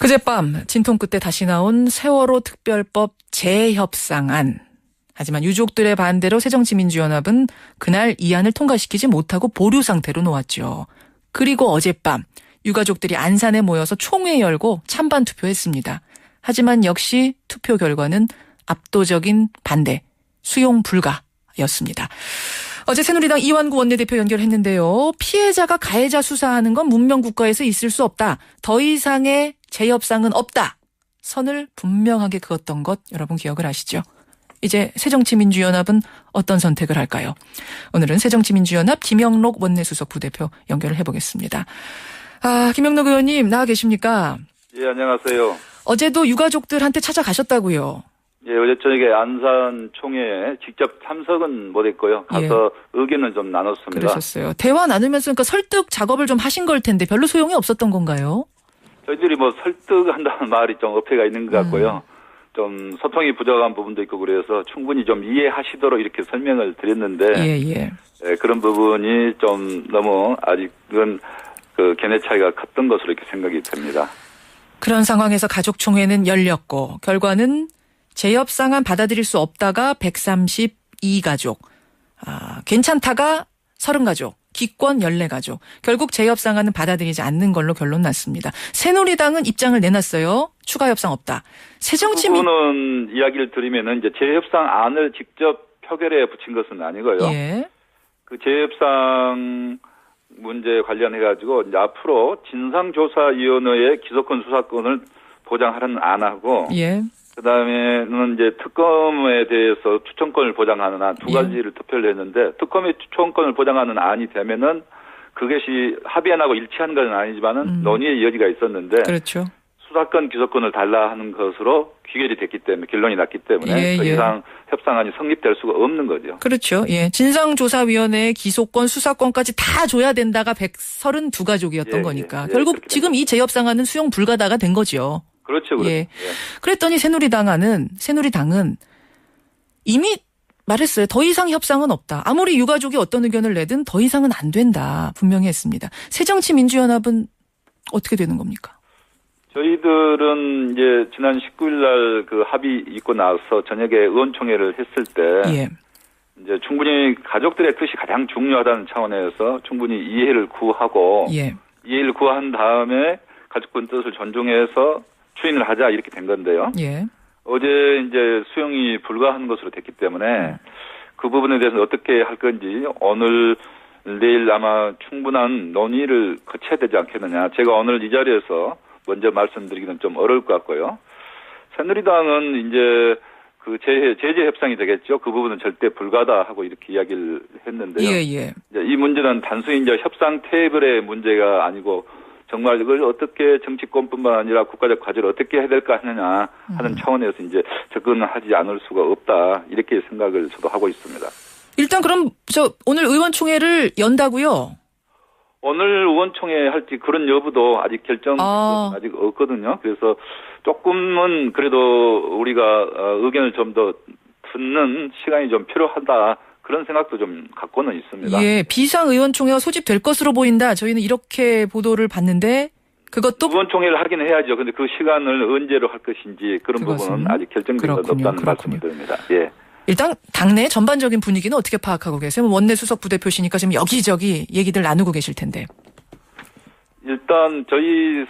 어젯밤 진통 끝에 다시 나온 세월호 특별법 재협상안. 하지만 유족들의 반대로 새정치민주연합은 그날 이 안을 통과시키지 못하고 보류 상태로 놓았죠. 그리고 어젯밤 유가족들이 안산에 모여서 총회 열고 찬반 투표했습니다. 하지만 역시 투표 결과는 압도적인 반대, 수용 불가였습니다. 어제 새누리당 이완구 원내대표 연결했는데요. 피해자가 가해자 수사하는 건 문명국가에서 있을 수 없다. 더 이상의 재협상은 없다. 선을 분명하게 그었던 것 여러분 기억을 하시죠? 이제 새정치민주연합은 어떤 선택을 할까요? 오늘은 새정치민주연합 김영록 원내수석 부대표 연결을 해보겠습니다. 김영록 의원님 나와 계십니까? 예, 안녕하세요. 어제도 유가족들한테 찾아가셨다고요? 예, 어제 저녁에 안산 총회에 직접 참석은 못했고요. 가서 의견을 좀 나눴습니다. 그러셨어요. 대화 나누면서 그러니까 설득 작업을 좀 하신 걸 텐데 별로 소용이 없었던 건가요? 저희들이 뭐 설득한다는 말이 좀 어폐가 있는 것 같고요. 좀 소통이 부족한 부분도 있고 그래서 충분히 좀 이해하시도록 이렇게 설명을 드렸는데 그런 부분이 좀 너무 아직은 그 견해 차이가 컸던 것으로 이렇게 생각이 됩니다. 그런 상황에서 가족총회는 열렸고 결과는 재협상안 받아들일 수 없다가 132가족, 괜찮다가 30가족, 기권 14가족. 결국 재협상안은 받아들이지 않는 걸로 결론 났습니다. 새누리당은 입장을 내놨어요. 추가 협상 없다. 새정치민주는 이야기를 드리면은 이제 재협상안을 직접 표결에 붙인 것은 아니고요. 예. 그 재협상 문제 관련해 가지고 이제 앞으로 진상조사위원회의 기소권 수사권을 보장하는 안하고 그다음에는 이제 특검에 대해서 추천권을 보장하는 안 두 가지를 투표를 했는데 특검의 추천권을 보장하는 안이 되면은 그것이 합의안하고 일치한 건 아니지만은 논의의 여지가 있었는데 그렇죠. 수사권 기소권을 달라 하는 것으로 귀결이 됐기 때문에 결론이 났기 때문에 더 이상 협상안이 성립될 수가 없는 거죠. 그렇죠. 예. 진상조사위원회의 기소권, 수사권까지 다 줘야 된다가 132가족이었던 거니까. 결국 지금 이 재협상안은 수용 불가다가 된 거죠. 그렇죠. 그랬더니 새누리당은 이미 말했어요. 더 이상 협상은 없다. 아무리 유가족이 어떤 의견을 내든 더 이상은 안 된다. 분명히 했습니다. 새정치민주연합은 어떻게 되는 겁니까? 저희들은 이제 지난 19일 날 그 합의 있고 나서 저녁에 의원총회를 했을 때 이제 충분히 가족들의 뜻이 가장 중요하다는 차원에서 충분히 이해를 구하고 이해를 구한 다음에 가족분 뜻을 존중해서 추인을 하자 이렇게 된 건데요. 어제 이제 수용이 불가한 것으로 됐기 때문에 그 부분에 대해서 어떻게 할 건지 오늘 내일 아마 충분한 논의를 거쳐야 되지 않겠느냐. 제가 오늘 이 자리에서 먼저 말씀드리기는 좀 어려울 것 같고요. 새누리당은 이제 그 제재 협상이 되겠죠. 그 부분은 절대 불가다 하고 이렇게 이야기를 했는데요. 이제 이 문제는 단순히 이제 협상 테이블의 문제가 아니고 정말 이걸 어떻게 정치권뿐만 아니라 국가적 과제를 어떻게 해야 될까 하느냐 하는 차원에서 이제 접근하지 않을 수가 없다 이렇게 생각을 저도 하고 있습니다. 일단 그럼 오늘 의원총회를 연다고요? 오늘 의원총회 할지 그런 여부도 아직 아직 없거든요. 그래서 조금은 그래도 우리가 의견을 좀 더 듣는 시간이 좀 필요하다. 그런 생각도 좀 갖고는 있습니다. 비상의원총회가 소집될 것으로 보인다. 저희는 이렇게 보도를 봤는데 그것도 의원총회를 하긴 해야죠. 그런데 그 시간을 언제로 할 것인지 그런 부분은 아직 결정된 건 없다는 말씀을 드립니다. 일단 당내 전반적인 분위기는 어떻게 파악하고 계세요? 원내수석 부대표시니까 지금 여기저기 얘기들 나누고 계실 텐데. 일단 저희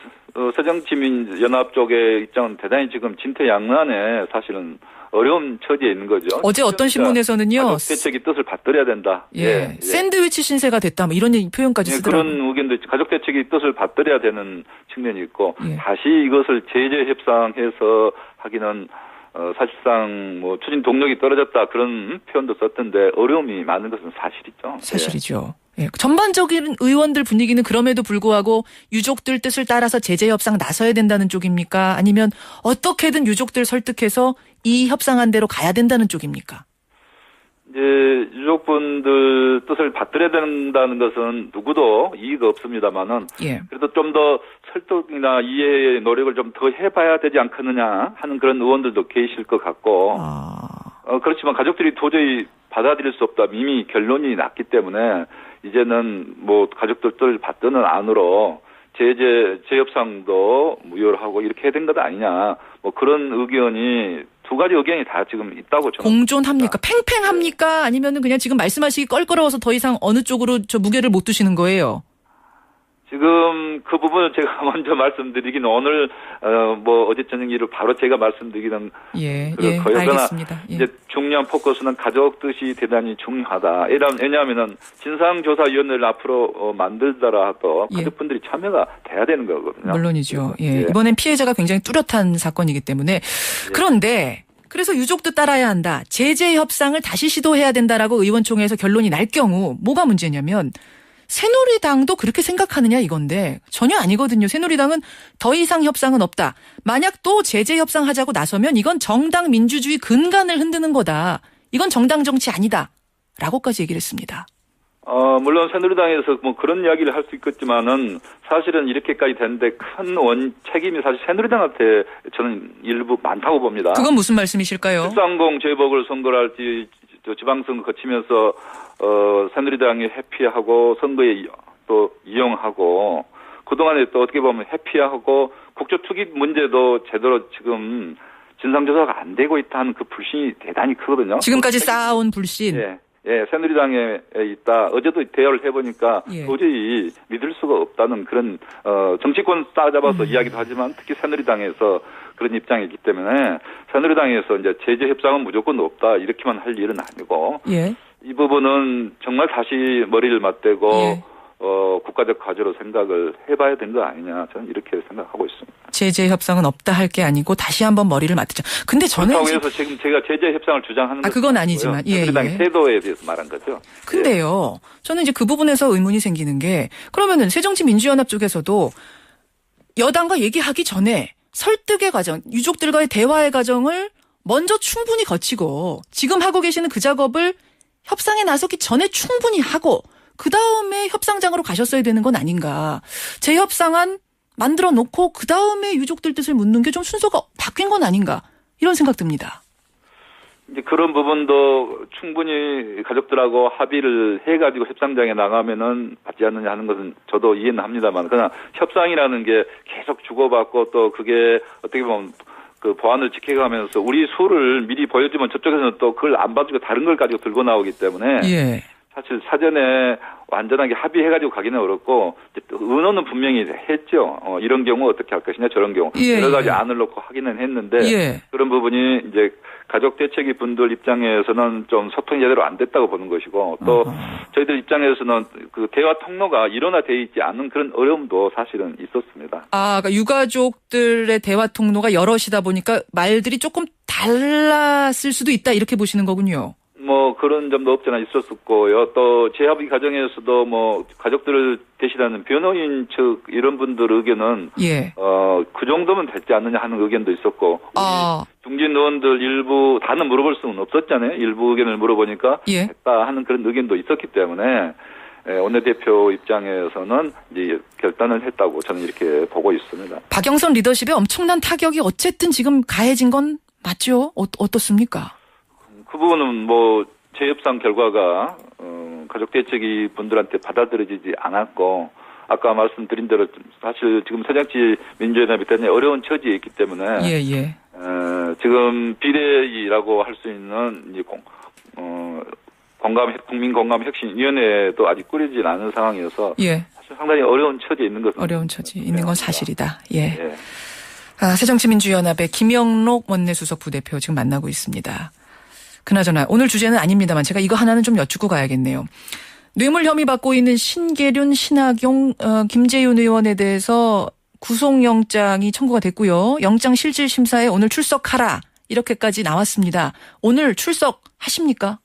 새정치민연합 쪽의 입장은 대단히 지금 진퇴양난에 사실은 어려운 처지에 있는 거죠. 어제 어떤 신문에서는요. 가족 대책이 뜻을 받들어야 된다. 샌드위치 신세가 됐다. 이런 표현까지 쓰더라고요. 그런 의견도 있죠. 가족 대책이 뜻을 받들어야 되는 측면이 있고 다시 이것을 제재 협상해서 하기는 사실상 뭐 추진 동력이 떨어졌다 그런 표현도 썼던데 어려움이 많은 것은 사실이죠. 사실이죠. 전반적인 의원들 분위기는 그럼에도 불구하고 유족들 뜻을 따라서 제재 협상 나서야 된다는 쪽입니까? 아니면 어떻게든 유족들 설득해서 이 협상안대로 가야 된다는 쪽입니까? 이제 유족분들 뜻을 받들어야 된다는 것은 누구도 이의가 없습니다만은 그래도 좀 더 설득이나 이해의 노력을 좀 더 해봐야 되지 않겠느냐 하는 그런 의원들도 계실 것 같고 그렇지만 가족들이 도저히 받아들일 수 없다. 이미 결론이 났기 때문에 이제는 뭐 가족들 뜻을 받드는 안으로 재협상도 무효하고 이렇게 해야 된 것 아니냐. 뭐 그런 의견이 두 가지 의견이 다 지금 있다고 저는. 공존합니까? 팽팽합니까? 아니면은 그냥 지금 말씀하시기 껄끄러워서 더 이상 어느 쪽으로 저 무게를 못 두시는 거예요? 지금 그 부분을 제가 먼저 말씀드리기는 오늘 뭐 어제 저녁 일을 바로 제가 말씀드리기는 거여서나 알겠습니다. 이제 중요한 포커스는 가족 뜻이 대단히 중요하다. 왜냐하면은 진상조사위원회를 앞으로 만들더라도 가족분들이 참여가 돼야 되는 거거든요. 물론이죠. 이번엔 피해자가 굉장히 뚜렷한 사건이기 때문에 그런데. 그래서 유족도 따라야 한다. 제재 협상을 다시 시도해야 된다라고 의원총회에서 결론이 날 경우 뭐가 문제냐면 새누리당도 그렇게 생각하느냐 이건데 전혀 아니거든요. 새누리당은 더 이상 협상은 없다. 만약 또 제재 협상하자고 나서면 이건 정당 민주주의 근간을 흔드는 거다. 이건 정당 정치 아니다. 라고까지 얘기를 했습니다. 물론 새누리당에서 뭐 그런 이야기를 할 수 있겠지만은 사실은 이렇게까지 됐는데 큰 책임이 사실 새누리당한테 저는 일부 많다고 봅니다. 그건 무슨 말씀이실까요? 630 재보궐선거를 할지 지방선거 거치면서 새누리당이 회피하고 선거에 또 이용하고 그동안에 또 어떻게 보면 회피하고 국조투기 문제도 제대로 지금 진상조사가 안 되고 있다는 그 불신이 대단히 크거든요. 지금까지 쌓아온 불신. 새누리당에 있다. 어제도 대화를 해보니까 도저히 믿을 수가 없다는 그런 정치권 싸잡아서 이야기도 하지만 특히 새누리당에서 그런 입장이기 때문에 새누리당에서 이제 제재 협상은 무조건 없다 이렇게만 할 일은 아니고 이 부분은 정말 다시 머리를 맞대고 국가적 과제로 생각을 해봐야 된 거 아니냐 저는 이렇게 생각하고 있습니다. 제재 협상은 없다 할 게 아니고 다시 한번 머리를 맞대자. 근데 저는 그렇다고 해서 지금 제가 제재 협상을 주장하는 건 그건 아니지만 새누리당의 태도에 대해서 말한 거죠. 근데요. 저는 이제 그 부분에서 의문이 생기는 게 그러면은 새정치민주연합 쪽에서도 여당과 얘기하기 전에 설득의 과정, 유족들과의 대화의 과정을 먼저 충분히 거치고 지금 하고 계시는 그 작업을 협상에 나서기 전에 충분히 하고 그다음에 협상장으로 가셨어야 되는 건 아닌가. 재협상안 만들어 놓고 그다음에 유족들 뜻을 묻는 게 좀 순서가 바뀐 건 아닌가. 이런 생각 듭니다. 이제 그런 부분도 충분히 가족들하고 합의를 해가지고 협상장에 나가면은 받지 않느냐 하는 것은 저도 이해는 합니다만, 그러나 협상이라는 게 계속 주고받고 또 그게 어떻게 보면 그 보안을 지켜가면서 우리 수를 미리 보여주면 저쪽에서는 또 그걸 안 봐주고 다른 걸 가지고 들고 나오기 때문에 사실 사전에 완전하게 합의해가지고 가기는 어렵고 의논은 분명히 했죠. 이런 경우 어떻게 할 것이냐 저런 경우 여러 가지 안을 놓고 하기는 했는데 그런 부분이 이제 가족 대책위 분들 입장에서는 좀 소통이 제대로 안 됐다고 보는 것이고 또 저희들 입장에서는 그 대화 통로가 일원화되어 있지 않은 그런 어려움도 사실은 있었습니다. 그러니까 유가족들의 대화 통로가 여럿이다 보니까 말들이 조금 달랐을 수도 있다 이렇게 보시는 거군요. 뭐 그런 점도 없잖아 있었었고요. 또 재합의 과정에서도 뭐 가족들을 대신하는 변호인 측 이런 분들 의견은 그 정도면 됐지 않느냐 하는 의견도 있었고 중진 의원들 일부 다는 물어볼 수는 없었잖아요. 일부 의견을 물어보니까 됐다 하는 그런 의견도 있었기 때문에 원내대표 입장에서는 이제 결단을 했다고 저는 이렇게 보고 있습니다. 박영선 리더십에 엄청난 타격이 어쨌든 지금 가해진 건 맞죠? 어떻습니까? 그 부분은 뭐 재협상 결과가 가족대책위 분들한테 받아들여지지 않았고 아까 말씀드린 대로 사실 지금 새정치민주연합이 대단히 어려운 처지에 있기 때문에 지금 비례위라고 할 수 있는 이제 국민공감혁신위원회도 아직 꾸리지 않은 상황이어서 사실 상당히 어려운 처지에 있는 것은 어려운 처지 있는 건 사실이다. 새정치민주연합의 김영록 원내수석 부대표 지금 만나고 있습니다. 그나저나 오늘 주제는 아닙니다만 제가 이거 하나는 좀 여쭙고 가야겠네요. 뇌물 혐의 받고 있는 신계륜, 신학용, 김재윤 의원에 대해서 구속영장이 청구가 됐고요. 영장 실질 심사에 오늘 출석하라 이렇게까지 나왔습니다. 오늘 출석하십니까?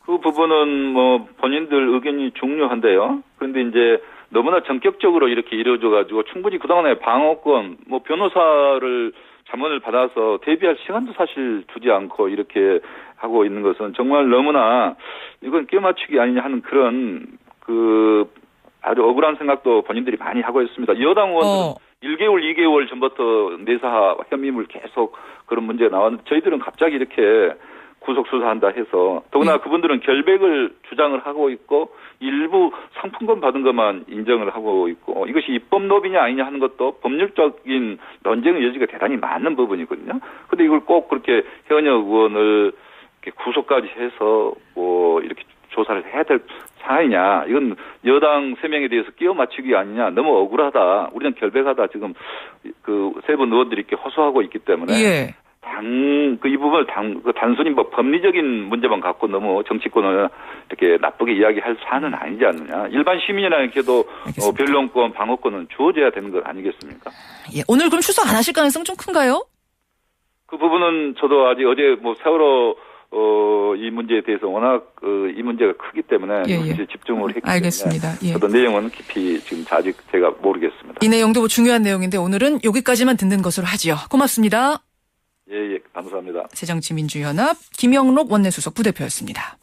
그 부분은 뭐 본인들 의견이 중요한데요. 그런데 이제 너무나 전격적으로 이렇게 이루어져가지고 충분히 그동안의 방어권, 뭐 변호사를 자문을 받아서 대비할 시간도 사실 두지 않고 이렇게 하고 있는 것은 정말 너무나 이건 끼워맞추기 아니냐 하는 그런 그 아주 억울한 생각도 본인들이 많이 하고 있습니다. 여당 의원들은 1개월, 2개월 전부터 내사 혐의물 계속 그런 문제가 나왔는데 저희들은 갑자기 이렇게 구속 수사한다 해서 더구나 그분들은 결백을 주장을 하고 있고 일부 상품권 받은 것만 인정을 하고 있고 이것이 입법 노비냐 아니냐 하는 것도 법률적인 논쟁의 여지가 대단히 많은 부분이거든요. 그런데 이걸 꼭 그렇게 현역 의원을 이렇게 구속까지 해서 뭐 이렇게 조사를 해야 될 상황이냐. 이건 여당 3명에 대해서 끼워 맞추기 아니냐. 너무 억울하다. 우리는 결백하다. 지금 그 세 분 의원들이 이렇게 호소하고 있기 때문에. 예. 이 부분을 단순히 뭐 법리적인 문제만 갖고 너무 정치권을 이렇게 나쁘게 이야기할 사안은 아니지 않느냐. 일반 시민이라는게도 변론권, 방어권은 주어져야 되는 것 아니겠습니까? 예. 오늘 그럼 출석 안 하실 가능성 좀 큰가요? 그 부분은 저도 아직 어제 뭐 세월호 이 문제에 대해서 워낙 이 문제가 크기 때문에 이제 집중을 했기 때문에 알겠습니다. 예. 저도 내용은 깊이 지금 아직 제가 모르겠습니다. 이 내용도 뭐 중요한 내용인데 오늘은 여기까지만 듣는 것으로 하죠. 고맙습니다. 예, 감사합니다. 새정치민주연합 김영록 원내수석 부대표였습니다.